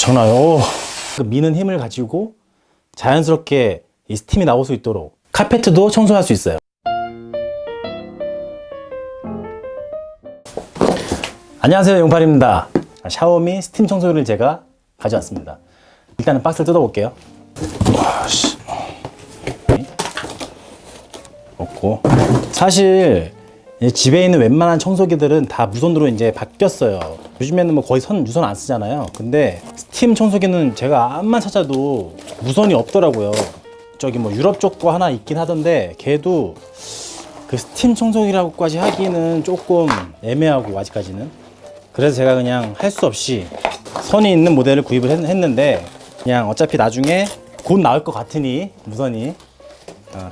장난요. 그 미는 힘을 가지고 자연스럽게 이 스팀이 나올 수 있도록 카페트도 청소할 수 있어요. 안녕하세요, 용팔입니다. 샤오미 스팀 청소기를 제가 가져왔습니다. 일단은 박스를 뜯어볼게요. 없고, 사실 집에 있는 웬만한 청소기들은 다 무선으로 이제 바뀌었어요. 요즘에는 뭐 거의 무선 안 쓰잖아요. 근데 스팀 청소기는 제가 암만 찾아도 무선이 없더라고요. 저기 뭐 유럽 쪽 거 하나 있긴 하던데 걔도 그 스팀 청소기라고까지 하기는 조금 애매하고 아직까지는. 그래서 제가 그냥 할 수 없이 선이 있는 모델을 구입을 했는데, 그냥 어차피 나중에 곧 나올 것 같으니 무선이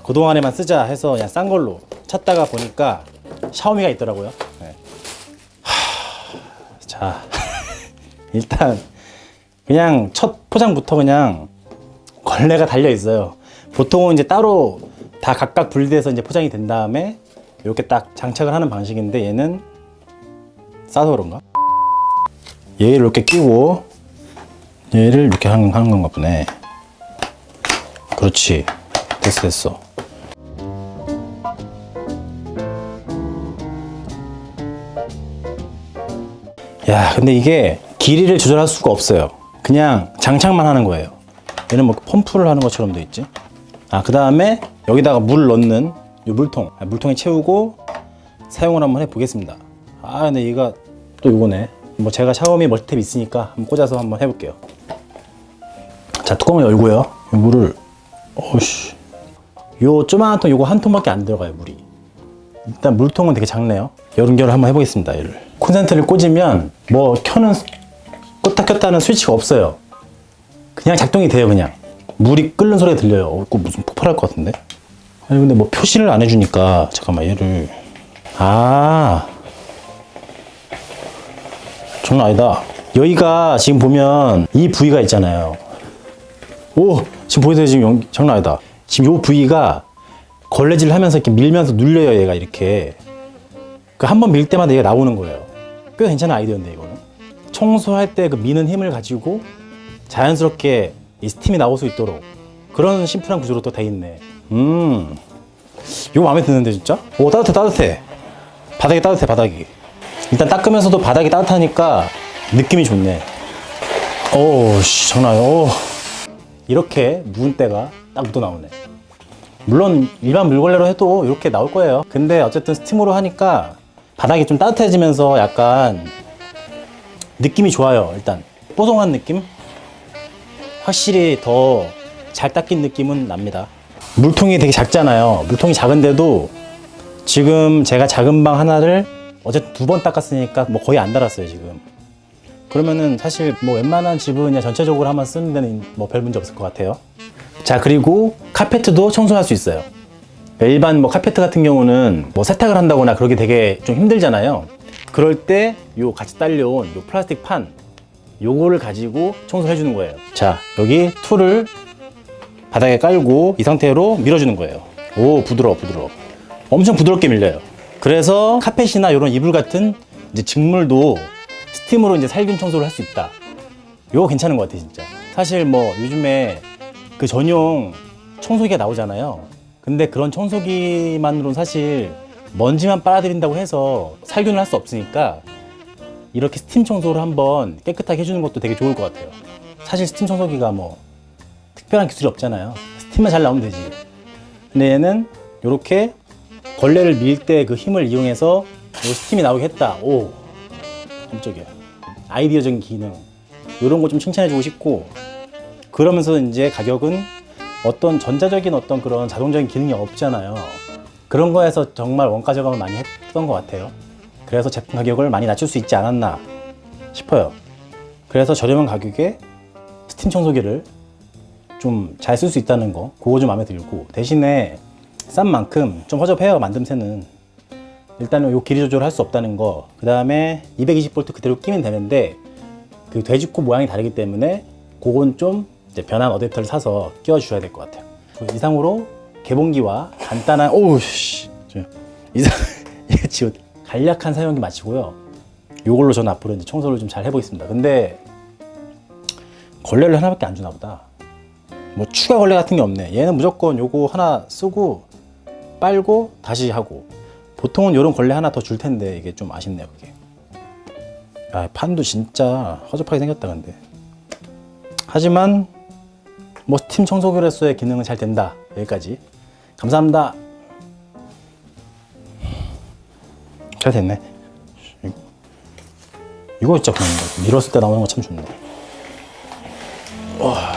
그동안에만 쓰자 해서 그냥 싼 걸로 찾다가 보니까 샤오미가 있더라고요. 네. 자 일단 그냥 첫 포장부터 그냥 걸레가 달려 있어요. 보통은 이제 따로 다 각각 분리돼서 이제 포장이 된 다음에 이렇게 딱 장착을 하는 방식인데, 얘는 싸서 그런가? 얘를 이렇게 끼고 얘를 이렇게 하는 건가 보네. 그렇지, 됐어. 야, 근데 이게 길이를 조절할 수가 없어요. 그냥 장착만 하는 거예요. 얘는 뭐 펌프를 하는 것처럼 돼 있지. 그 다음에 여기다가 물 넣는 이 물통에 채우고 사용을 한번 해보겠습니다. 근데 얘가 또 이거네. 뭐 제가 샤오미 멀티탭 있으니까 한번 꽂아서 한번 해볼게요. 자, 뚜껑을 열고요. 이 물을, 요 조그만 통, 요거 한 통밖에 안 들어가요, 물이. 일단 물통은 되게 작네요. 연결을 한번 해보겠습니다. 얘를 콘센트를 꽂으면 뭐 껐다 켰다 하는 스위치가 없어요. 그냥 작동이 돼요. 그냥 물이 끓는 소리가 들려요. 무슨 폭발할 것 같은데. 아니 근데 뭐 표시를 안 해주니까, 잠깐만, 얘를 장난 아니다. 여기가 지금 보면 이 부위가 있잖아요. 지금 보이세요? 지금 장난 아니다. 지금 이 부위가 걸레질을 하면서 이렇게 밀면서 눌려요. 얘가 이렇게 한 번 밀 때마다 얘가 나오는 거예요. 꽤 괜찮은 아이디어인데, 이거는 청소할 때 그 미는 힘을 가지고 자연스럽게 이 스팀이 나올 수 있도록 그런 심플한 구조로 또 돼 있네. 이거 마음에 드는데 진짜? 따뜻해. 바닥이 따뜻해. 바닥이 일단 닦으면서도 바닥이 따뜻하니까 느낌이 좋네. 장난 아니야. 이렇게 묵은 때가 딱 묻어 나오네. 물론 일반 물걸레로 해도 이렇게 나올 거예요. 근데 어쨌든 스팀으로 하니까 바닥이 좀 따뜻해지면서 약간 느낌이 좋아요. 일단 뽀송한 느낌? 확실히 더 잘 닦인 느낌은 납니다. 물통이 되게 작잖아요. 물통이 작은데도 지금 제가 작은 방 하나를 어제 2번 닦았으니까 뭐 거의 안 달았어요, 지금. 그러면은 사실 뭐 웬만한 집은 그냥 전체적으로 한번 쓰는 데는 뭐 별 문제 없을 것 같아요. 자, 그리고 카페트도 청소할 수 있어요. 일반 뭐 카페트 같은 경우는 뭐 세탁을 한다거나 그러기 되게 좀 힘들잖아요. 그럴 때 요 같이 딸려온 요 플라스틱 판, 요거를 가지고 청소해 주는 거예요. 자, 여기 툴을 바닥에 깔고 이 상태로 밀어주는 거예요. 부드러워. 엄청 부드럽게 밀려요. 그래서 카펫이나 이런 이불 같은 이제 직물도 스팀으로 이제 살균 청소를 할 수 있다. 요거 괜찮은 것 같아, 진짜. 사실 뭐 요즘에 그 전용 청소기가 나오잖아요. 근데 그런 청소기만으로는 사실 먼지만 빨아들인다고 해서 살균을 할 수 없으니까 이렇게 스팀 청소를 한번 깨끗하게 해주는 것도 되게 좋을 것 같아요. 사실 스팀 청소기가 뭐 특별한 기술이 없잖아요. 스팀만 잘 나오면 되지. 근데 얘는 이렇게 걸레를 밀 때 그 힘을 이용해서 스팀이 나오게 했다. 깜짝이야. 아이디어적인 기능, 이런 거 좀 칭찬해주고 싶고, 그러면서 이제 가격은 어떤 전자적인 어떤 그런 자동적인 기능이 없잖아요. 그런 거에서 정말 원가 절감을 많이 했던 것 같아요. 그래서 제품 가격을 많이 낮출 수 있지 않았나 싶어요. 그래서 저렴한 가격에 스팀 청소기를 좀 잘 쓸 수 있다는 거, 그거 좀 마음에 들고, 대신에 싼 만큼 좀 허접해요, 만듦새는. 일단은 요 길이 조절을 할 수 없다는 거, 그 다음에 220V 그대로 끼면 되는데 그 돼지코 모양이 다르기 때문에 그건 좀 이제 변한 어댑터를 사서 끼워 주셔야 될 것 같아요. 그 이상으로 개봉기와 간단한 지금 간략한 사용이 마치고요. 이걸로 저는 앞으로 이제 청소를 좀 잘 해보겠습니다. 근데 걸레를 하나밖에 안 주나 보다. 뭐 추가 걸레 같은 게 없네. 얘는 무조건 요거 하나 쓰고 빨고 다시 하고. 보통은 요런 걸레 하나 더 줄 텐데 이게 좀 아쉽네요 그게. 아, 판도 진짜 허접하게 생겼다 근데. 하지만 뭐 팀 청소기로서의 기능은 잘 된다. 여기까지. 감사합니다. 잘 됐네. 이거 진짜 그냥 밀었을 때 나오는 거 참 좋네. 와.